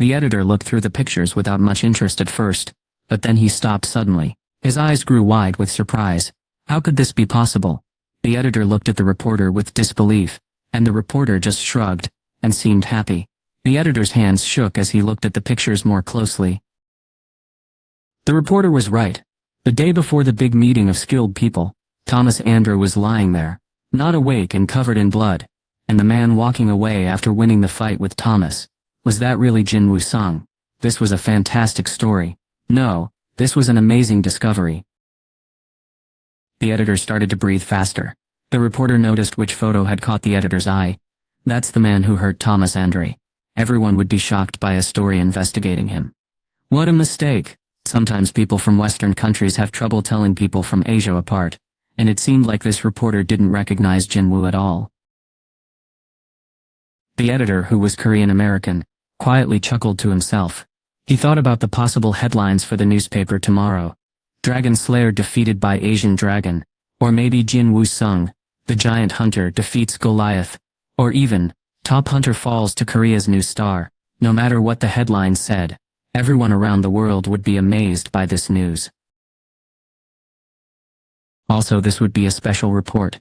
The editor looked through the pictures without much interest at first, but then he stopped suddenly. His eyes grew wide with surprise. How could this be possible? The editor looked at the reporter with disbelief, and the reporter just shrugged, and seemed happy. The editor's hands shook as he looked at the pictures more closely. The reporter was right. The day before the big meeting of skilled people, Thomas Andrew was lying there, not awake and covered in blood, and the man walking away after winning the fight with Thomas. Was that really Jin Woo-sung? This was a fantastic story. No, this was an amazing discovery. The editor started to breathe faster. The reporter noticed which photo had caught the editor's eye. That's the man who hurt Thomas Andrew. Everyone would be shocked by a story investigating him. What a mistake. Sometimes people from Western countries have trouble telling people from Asia apart, and it seemed like this reporter didn't recognize Jin Woo at all. The editor, who was Korean American, quietly chuckled to himself. He thought about the possible headlines for the newspaper tomorrow. Dragon Slayer defeated by Asian Dragon, or maybe Jin Woo-sung, the giant hunter, defeats Goliath, or even, top hunter falls to Korea's new star. No matter what the headline said, everyone around the world would be amazed by this news. Also, this would be a special report.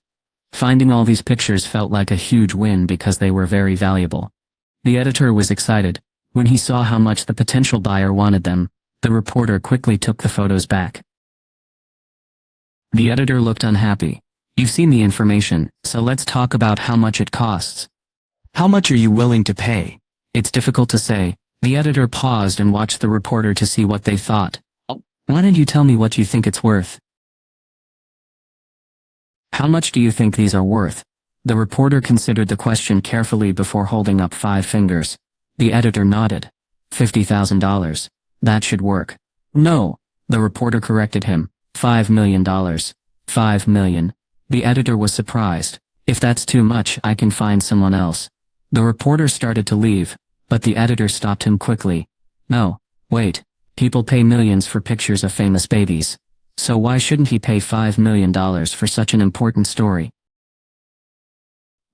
Finding all these pictures felt like a huge win because they were very valuable. The editor was excited. When he saw how much the potential buyer wanted them, the reporter quickly took the photos back. The editor looked unhappy. You've seen the information, so let's talk about how much it costs. How much are you willing to pay? It's difficult to say. The editor paused and watched the reporter to see what they thought. Why don't you tell me what you think it's worth? How much do you think these are worth? The reporter considered the question carefully before holding up 5 fingers. The editor nodded. $50,000. That should work. No, the reporter corrected him. $5 million. $5 million. The editor was surprised. If that's too much, I can find someone else. The reporter started to leave, but the editor stopped him quickly. No, wait. People pay millions for pictures of famous babies. So why shouldn't he pay $5 million for such an important story?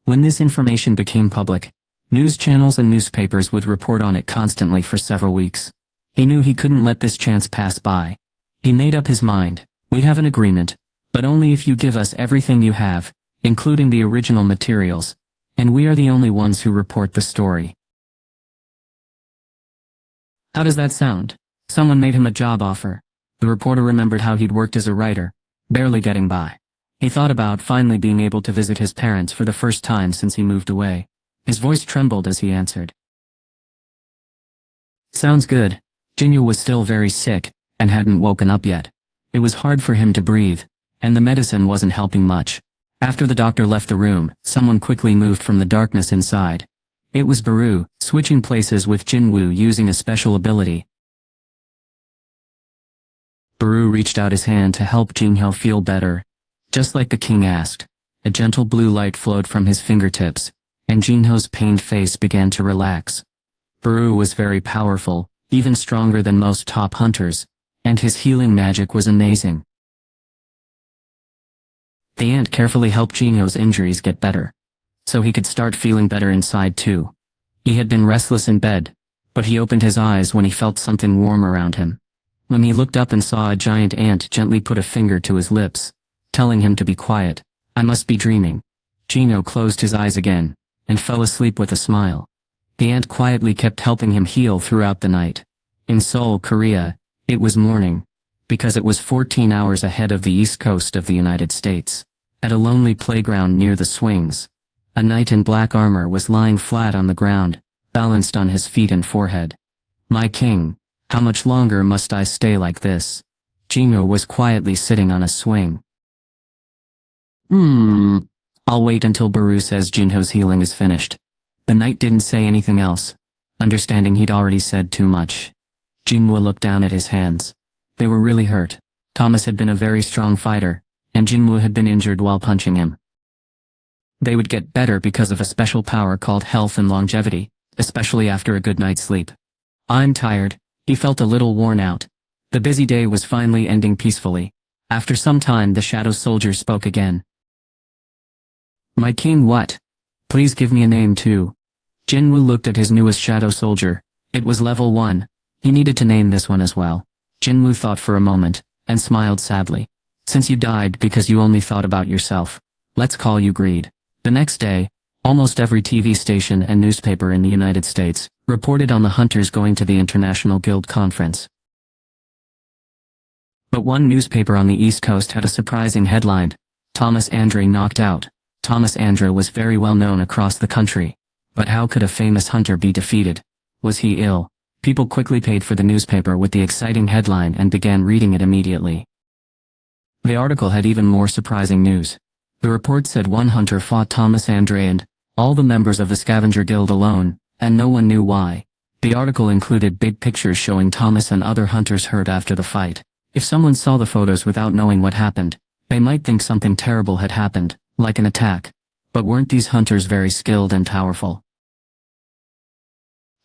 When this information became public, news channels and newspapers would report on it constantly for several weeks. He knew he couldn't let this chance pass by. He made up his mind. We have an agreement, but only if you give us everything you have, including the original materials, and we are the only ones who report the story. How does that sound? Someone made him a job offer. The reporter remembered how he'd worked as a writer, barely getting by. He thought about finally being able to visit his parents for the first time since he moved away. His voice trembled as he answered. Sounds good. Jinyu was still very sick, and hadn't woken up yet. It was hard for him to breathe, and the medicine wasn't helping much. After the doctor left the room, someone quickly moved from the darkness inside. It was Baru, switching places with Jinwoo using a special ability. Baru reached out his hand to help Jinhyo feel better. Just like the king asked, a gentle blue light flowed from his fingertips, and Jinhyo's pained face began to relax. Baru was very powerful, even stronger than most top hunters, and his healing magic was amazing. The ant carefully helped Jinhyo's injuries get better, so he could start feeling better inside too. He had been restless in bed, but he opened his eyes when he felt something warm around him. When he looked up and saw a giant ant gently put a finger to his lips, telling him to be quiet. I must be dreaming. Jinhyo closed his eyes again, and fell asleep with a smile. The ant quietly kept helping him heal throughout the night. In Seoul, Korea, it was morning, because it was 14 hours ahead of the east coast of the United States. At a lonely playground near the swings, a knight in black armor was lying flat on the ground, balanced on his feet and forehead. My king, how much longer must I stay like this? Jinhyo was quietly sitting on a swing. I'll wait until Baru says Jinhyo's healing is finished. The knight didn't say anything else, understanding he'd already said too much. Jinhyo looked down at his hands. They were really hurt. Thomas had been a very strong fighter, and Jinhyo had been injured while punching him. They would get better because of a special power called health and longevity, especially after a good night's sleep. I'm tired. He felt a little worn out. The busy day was finally ending peacefully. After some time, the shadow soldier spoke again. My king, what? Please give me a name too. Jinwoo looked at his newest shadow soldier, It was level 1. He needed to name this one as well. Jinwoo thought for a moment, and smiled sadly. Since you died because you only thought about yourself, let's call you greed. The next day, almost every TV station and newspaper in the United States reported on the hunters going to the International Guild Conference. But one newspaper on the East Coast had a surprising headline: Thomas Andre knocked out. Thomas Andre was very well known across the country. But how could a famous hunter be defeated? Was he ill? People quickly paid for the newspaper with the exciting headline and began reading it immediately. The article had even more surprising news. The report said one hunter fought Thomas Andre and all the members of the Scavenger Guild alone, and no one knew why. The article included big pictures showing Thomas and other hunters hurt after the fight. If someone saw the photos without knowing what happened, they might think something terrible had happened, like an attack. But weren't these hunters very skilled and powerful?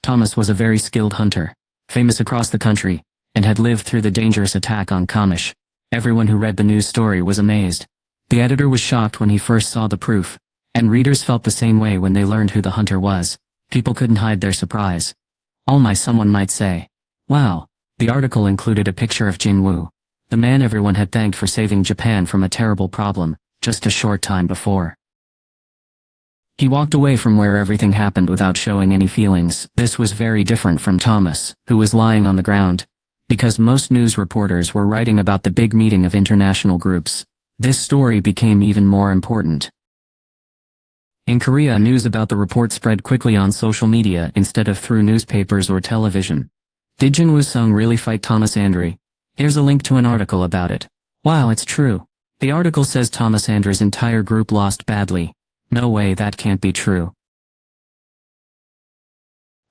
Thomas was a very skilled hunter, famous across the country, and had lived through the dangerous attack on Kamish. Everyone who read the news story was amazed. The editor was shocked when he first saw the proof, and readers felt the same way when they learned who the hunter was. People couldn't hide their surprise. Someone might say. Wow. The article included a picture of Jinwoo, the man everyone had thanked for saving Japan from a terrible problem, just a short time before. He walked away from where everything happened without showing any feelings. This was very different from Thomas, who was lying on the ground. Because most news reporters were writing about the big meeting of international groups, this story became even more important. In Korea, news about the report spread quickly on social media instead of through newspapers or television. Did Jinwoo Sung really fight Thomas Andre? Here's a link to an article about it. Wow, it's true. The article says Thomas Andre's entire group lost badly. No way, that can't be true.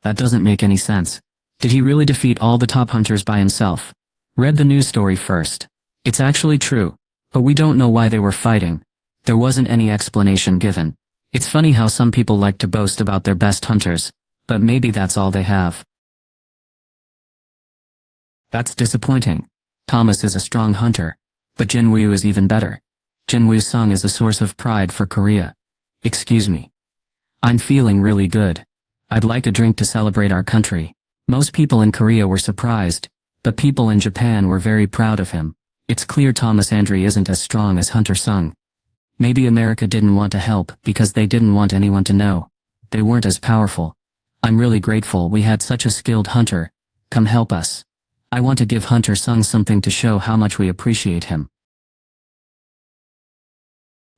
That doesn't make any sense. Did he really defeat all the top hunters by himself? Read the news story first. It's actually true, but we don't know why they were fighting. There wasn't any explanation given. It's funny how some people like to boast about their best hunters, but maybe that's all they have. That's disappointing. Thomas is a strong hunter, but Jinwoo is even better. Jinwoo Sung is a source of pride for Korea. Excuse me. I'm feeling really good. I'd like a drink to celebrate our country. Most people in Korea were surprised, but people in Japan were very proud of him. It's clear Thomas Andre isn't as strong as Hunter Sung. Maybe America didn't want to help because they didn't want anyone to know. They weren't as powerful. I'm really grateful we had such a skilled hunter. Come help us. I want to give Hunter Sung something to show how much we appreciate him.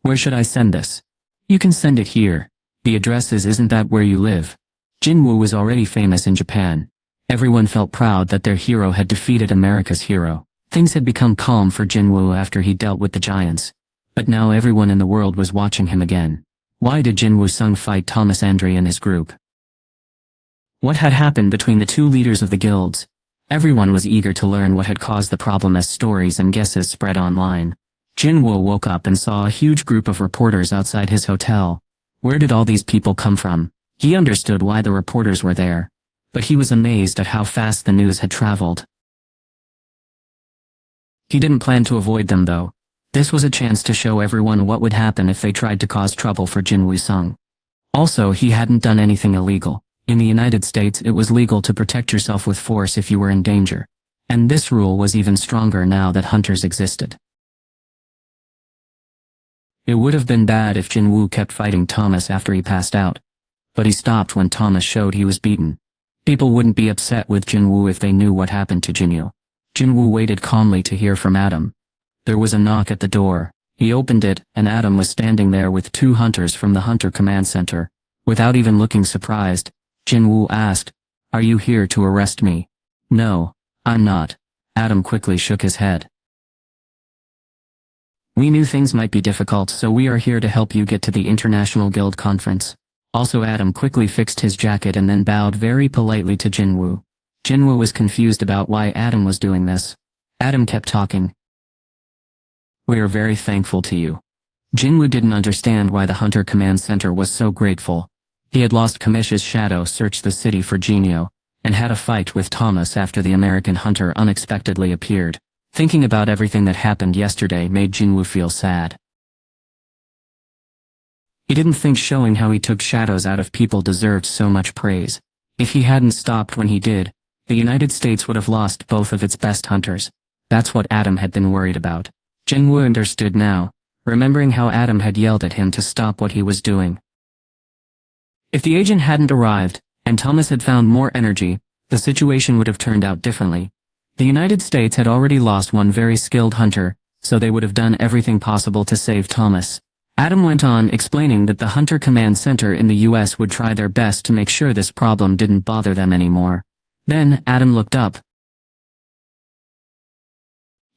Where should I send this? You can send it here. The address isn't that where you live. Jinwoo was already famous in Japan. Everyone felt proud that their hero had defeated America's hero. Things had become calm for Jinwoo after he dealt with the giants. But now everyone in the world was watching him again. Why did Jinwoo Sung fight Thomas Andre and his group? What had happened between the two leaders of the guilds? Everyone was eager to learn what had caused the problem as stories and guesses spread online. Jinwoo woke up and saw a huge group of reporters outside his hotel. Where did all these people come from? He understood why the reporters were there, but he was amazed at how fast the news had traveled. He didn't plan to avoid them though. This was a chance to show everyone what would happen if they tried to cause trouble for Jinwoo Sung. Also, he hadn't done anything illegal. In the United States, it was legal to protect yourself with force if you were in danger. And this rule was even stronger now that hunters existed. It would have been bad if Jinwoo kept fighting Thomas after he passed out. But he stopped when Thomas showed he was beaten. People wouldn't be upset with Jinwoo if they knew what happened to Jinwoo. Jinwoo waited calmly to hear from Adam. There was a knock at the door. He opened it, and Adam was standing there with two hunters from the Hunter Command Center. Without even looking surprised, Jinwoo asked, "Are you here to arrest me?" "No, I'm not." Adam quickly shook his head. "We knew things might be difficult, so we are here to help you get to the International Guild Conference." Also, Adam quickly fixed his jacket and then bowed very politely to Jinwoo. Jinwoo was confused about why Adam was doing this. Adam kept talking. "We are very thankful to you." Jinwoo didn't understand why the Hunter Command Center was so grateful. He had lost Kamish's shadow, searched the city for Jinwoo, and had a fight with Thomas after the American hunter unexpectedly appeared. Thinking about everything that happened yesterday made Jinwoo feel sad. He didn't think showing how he took shadows out of people deserved so much praise. If he hadn't stopped when he did, the United States would have lost both of its best hunters. That's what Adam had been worried about. Jinwoo understood now, remembering how Adam had yelled at him to stop what he was doing. If the agent hadn't arrived, and Thomas had found more energy, the situation would have turned out differently. The United States had already lost one very skilled hunter, so they would have done everything possible to save Thomas. Adam went on explaining that the Hunter Command Center in the US would try their best to make sure this problem didn't bother them anymore. Then, Adam looked up.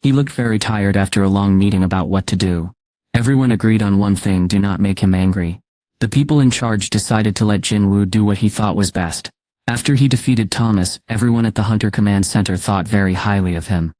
He looked very tired after a long meeting about what to do. Everyone agreed on one thing: do not make him angry. The people in charge decided to let Jinwoo do what he thought was best. After he defeated Thomas, everyone at the Hunter Command Center thought very highly of him.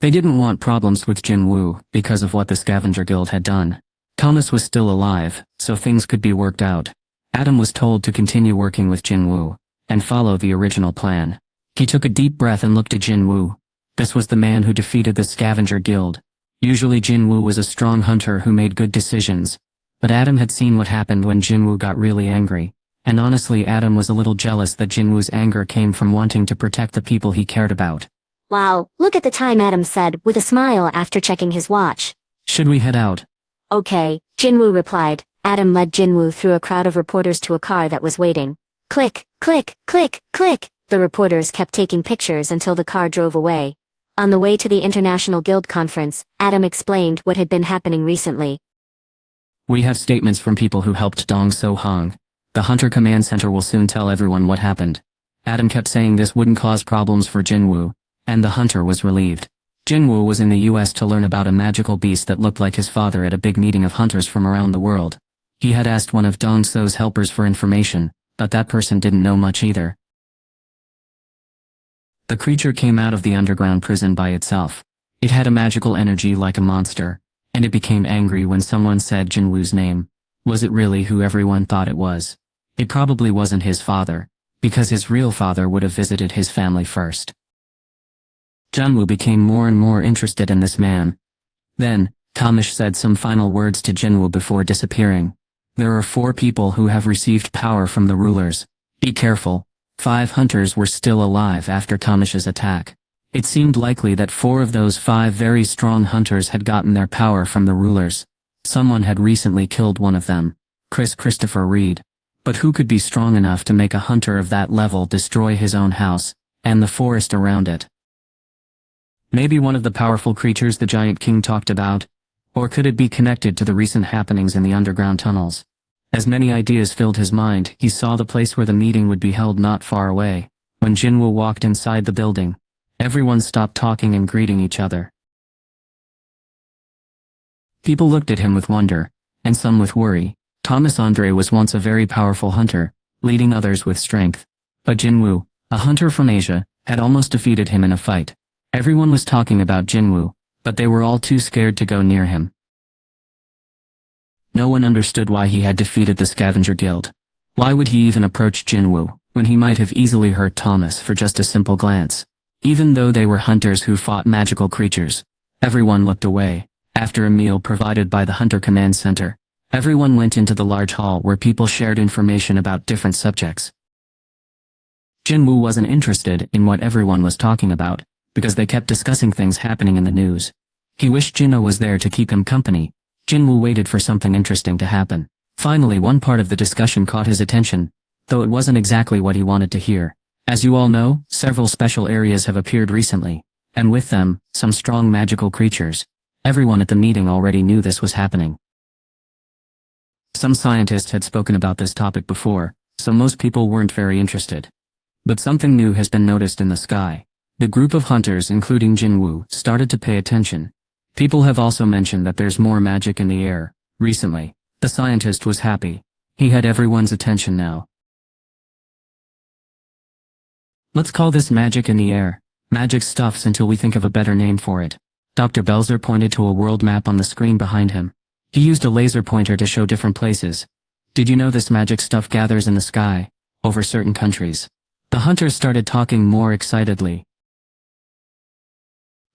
They didn't want problems with Jinwoo because of what the Scavenger Guild had done. Thomas was still alive, so things could be worked out. Adam was told to continue working with Jinwoo and follow the original plan. He took a deep breath and looked at Jinwoo. This was the man who defeated the Scavenger Guild. Usually Jinwoo was a strong hunter who made good decisions, but Adam had seen what happened when Jinwoo got really angry, and honestly Adam was a little jealous that Jinwoo's anger came from wanting to protect the people he cared about. Wow, look at the time, Adam said, with a smile after checking his watch. Should we head out? Okay, Jinwoo replied. Adam led Jinwoo through a crowd of reporters to a car that was waiting. Click, click, click, click. The reporters kept taking pictures until the car drove away. On the way to the International Guild Conference, Adam explained what had been happening recently. We have statements from people who helped Dong So-hong. The Hunter Command Center will soon tell everyone what happened. Adam kept saying this wouldn't cause problems for Jinwoo, and the hunter was relieved. Jinwoo was in the US to learn about a magical beast that looked like his father at a big meeting of hunters from around the world. He had asked one of Dong So's helpers for information, but that person didn't know much either. The creature came out of the underground prison by itself. It had a magical energy like a monster, and it became angry when someone said Jinwoo's name. Was it really who everyone thought it was? It probably wasn't his father, because his real father would have visited his family first. Jinwoo became more and more interested in this man. Then, Kamish said some final words to Jinwoo before disappearing. There are 4 people who have received power from the rulers. Be careful. 5 hunters were still alive after Kamish's attack. It seemed likely that 4 of those 5 very strong hunters had gotten their power from the rulers. Someone had recently killed one of them, Christopher Reed. But who could be strong enough to make a hunter of that level destroy his own house, and the forest around it? Maybe one of the powerful creatures the Giant King talked about? Or could it be connected to the recent happenings in the underground tunnels? As many ideas filled his mind, he saw the place where the meeting would be held not far away. When Jinwoo walked inside the building, everyone stopped talking and greeting each other. People looked at him with wonder, and some with worry. Thomas Andre was once a very powerful hunter, leading others with strength. But Jinwoo, a hunter from Asia, had almost defeated him in a fight. Everyone was talking about Jinwoo, but they were all too scared to go near him. No one understood why he had defeated the Scavenger Guild. Why would he even approach Jinwoo, when he might have easily hurt Thomas for just a simple glance? Even though they were hunters who fought magical creatures, everyone looked away. After a meal provided by the Hunter Command Center, everyone went into the large hall where people shared information about different subjects. Jinwoo wasn't interested in what everyone was talking about, because they kept discussing things happening in the news. He wished Jinwoo was there to keep him company. Jinwoo waited for something interesting to happen. Finally, one part of the discussion caught his attention, though it wasn't exactly what he wanted to hear. As you all know, several special areas have appeared recently, and with them, some strong magical creatures. Everyone at the meeting already knew this was happening. Some scientists had spoken about this topic before, so most people weren't very interested. But something new has been noticed in the sky. The group of hunters, including Jinwoo, started to pay attention. People have also mentioned that there's more magic in the air. Recently, the scientist was happy. He had everyone's attention now. Let's call this magic in the air. Magic stuffs until we think of a better name for it. Dr. Belzer pointed to a world map on the screen behind him. He used a laser pointer to show different places. Did you know this magic stuff gathers in the sky, over certain countries? The hunters started talking more excitedly.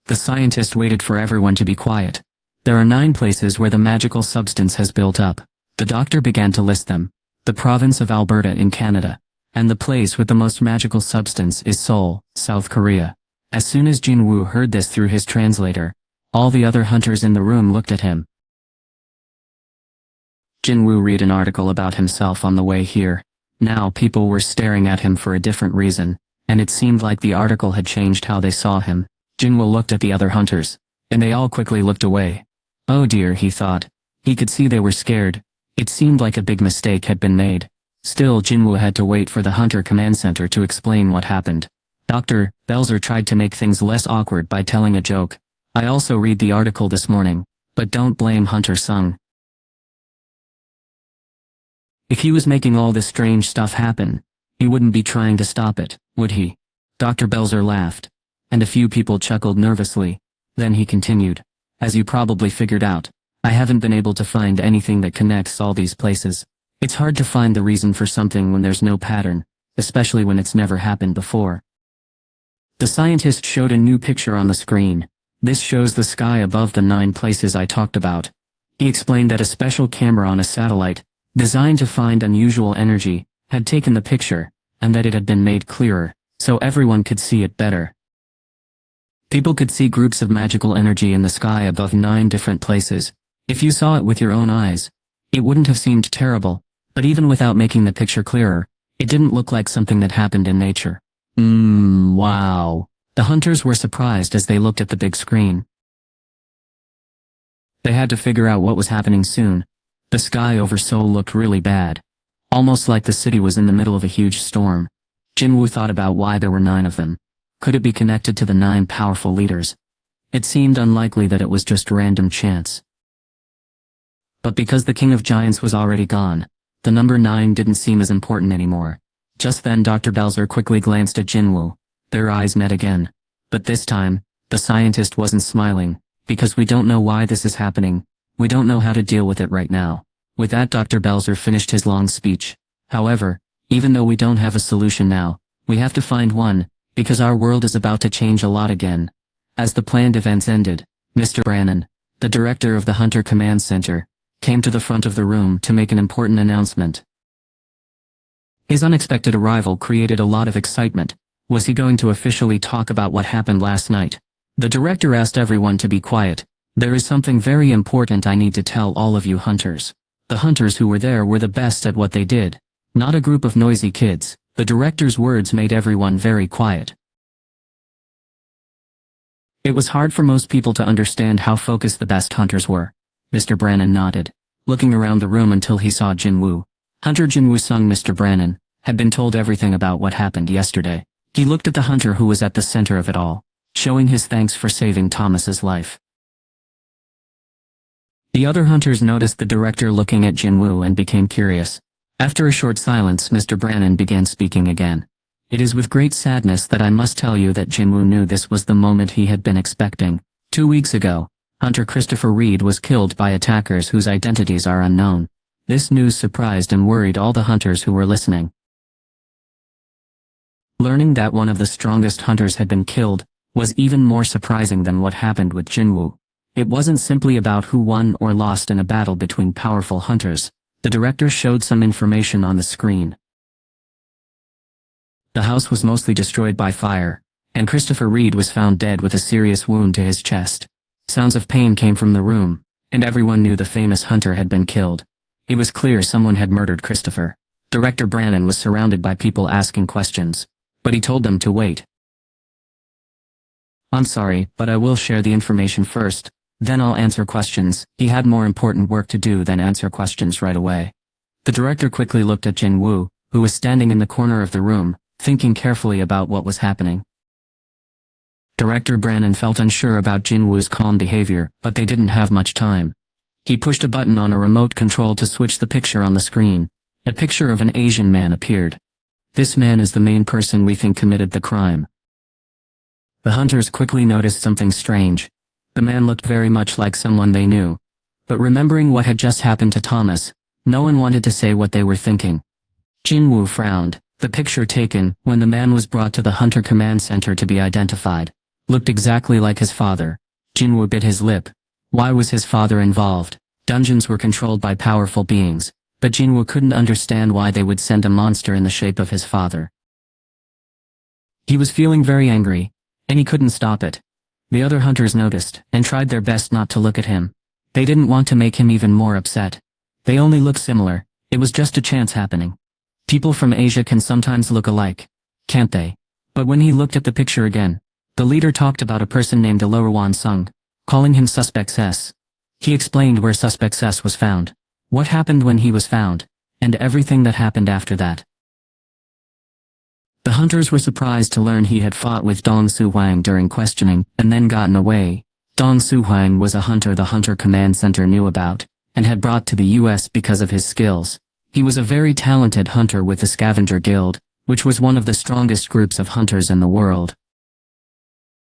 The scientist waited for everyone to be quiet. There are 9 places where the magical substance has built up. The doctor began to list them. the province of Alberta in Canada, and the place with the most magical substance is Seoul, South Korea. As soon as Jinwoo heard this through his translator, all the other hunters in the room looked at him. Jinwoo read an article about himself on the way here. Now people were staring at him for a different reason, and it seemed like the article had changed how they saw him. Jinwoo looked at the other hunters, and they all quickly looked away. Oh dear, he thought. He could see they were scared. It seemed like a big mistake had been made. Still, Jinwoo had to wait for the Hunter Command Center to explain what happened. Dr. Belzer tried to make things less awkward by telling a joke. I also read the article this morning, but don't blame Hunter Sung. If he was making all this strange stuff happen, he wouldn't be trying to stop it, would he? Dr. Belzer laughed, and a few people chuckled nervously. Then he continued. As you probably figured out, I haven't been able to find anything that connects all these places. It's hard to find the reason for something when there's no pattern, especially when it's never happened before. The scientist showed a new picture on the screen. This shows the sky above the 9 places I talked about. He explained that a special camera on a satellite, designed to find unusual energy, had taken the picture, and that it had been made clearer, so everyone could see it better. People could see groups of magical energy in the sky above 9 different places. If you saw it with your own eyes, it wouldn't have seemed terrible, but even without making the picture clearer, it didn't look like something that happened in nature. Wow. The hunters were surprised as they looked at the big screen. They had to figure out what was happening soon. The sky over Seoul looked really bad. Almost like the city was in the middle of a huge storm. Jinwoo thought about why there were 9 of them. Could it be connected to the 9 powerful leaders? It seemed unlikely that it was just random chance. But because the King of Giants was already gone, the number 9 didn't seem as important anymore. Just then Dr. Belzer quickly glanced at Jinwoo. Their eyes met again. But this time, the scientist wasn't smiling, because we don't know why this is happening. We don't know how to deal with it right now. With that, Dr. Belzer finished his long speech. However, even though we don't have a solution now, we have to find one, because our world is about to change a lot again. As the planned events ended, Mr. Brannan, the director of the Hunter Command Center, came to the front of the room to make an important announcement. His unexpected arrival created a lot of excitement. Was he going to officially talk about what happened last night? The director asked everyone to be quiet. There is something very important I need to tell all of you hunters. The hunters who were there were the best at what they did. Not a group of noisy kids. The director's words made everyone very quiet. It was hard for most people to understand how focused the best hunters were. Mr. Brannan nodded, looking around the room until he saw Jinwoo. Hunter Jinwoo Sung. Mr. Brannan had been told everything about what happened yesterday. He looked at the hunter who was at the center of it all, showing his thanks for saving Thomas's life. The other hunters noticed the director looking at Jinwoo and became curious. After a short silence, Mr. Brannan began speaking again. It is with great sadness that I must tell you that Jinwoo knew this was the moment he had been expecting. 2 weeks ago, Hunter Christopher Reed was killed by attackers whose identities are unknown. This news surprised and worried all the hunters who were listening. Learning that one of the strongest hunters had been killed was even more surprising than what happened with Jinwoo. It wasn't simply about who won or lost in a battle between powerful hunters. The director showed some information on the screen. The house was mostly destroyed by fire, and Christopher Reed was found dead with a serious wound to his chest. Sounds of pain came from the room, and everyone knew the famous hunter had been killed. It was clear someone had murdered Christopher. Director Brannan was surrounded by people asking questions, but he told them to wait. I'm sorry, but I will share the information first, then I'll answer questions. He had more important work to do than answer questions right away. The director quickly looked at Jinwoo, who was standing in the corner of the room, thinking carefully about what was happening. Director Brannan felt unsure about Jinwoo's calm behavior, but they didn't have much time. He pushed a button on a remote control to switch the picture on the screen. A picture of an Asian man appeared. This man is the main person we think committed the crime. The hunters quickly noticed something strange. The man looked very much like someone they knew. But remembering what had just happened to Thomas, no one wanted to say what they were thinking. Jinwoo frowned. The picture taken, when the man was brought to the Hunter Command Center to be identified, looked exactly like his father. Jinwoo bit his lip. Why was his father involved? Dungeons were controlled by powerful beings. but Jinwoo couldn't understand why they would send a monster in the shape of his father. He was feeling very angry, and he couldn't stop it. The other hunters noticed, and tried their best not to look at him. They didn't want to make him even more upset. They only looked similar, it was just a chance happening. People from Asia can sometimes look alike, can't they? But when he looked at the picture again, the leader talked about a person named Wan Sung, calling him Suspect S. He explained where Suspect S was found, what happened when he was found, and everything that happened after that. The hunters were surprised to learn he had fought with Dong Su Huang during questioning, and then gotten away. Dong Su Huang was a hunter the Hunter Command Center knew about, and had brought to the US because of his skills. He was a very talented hunter with the Scavenger Guild, which was one of the strongest groups of hunters in the world.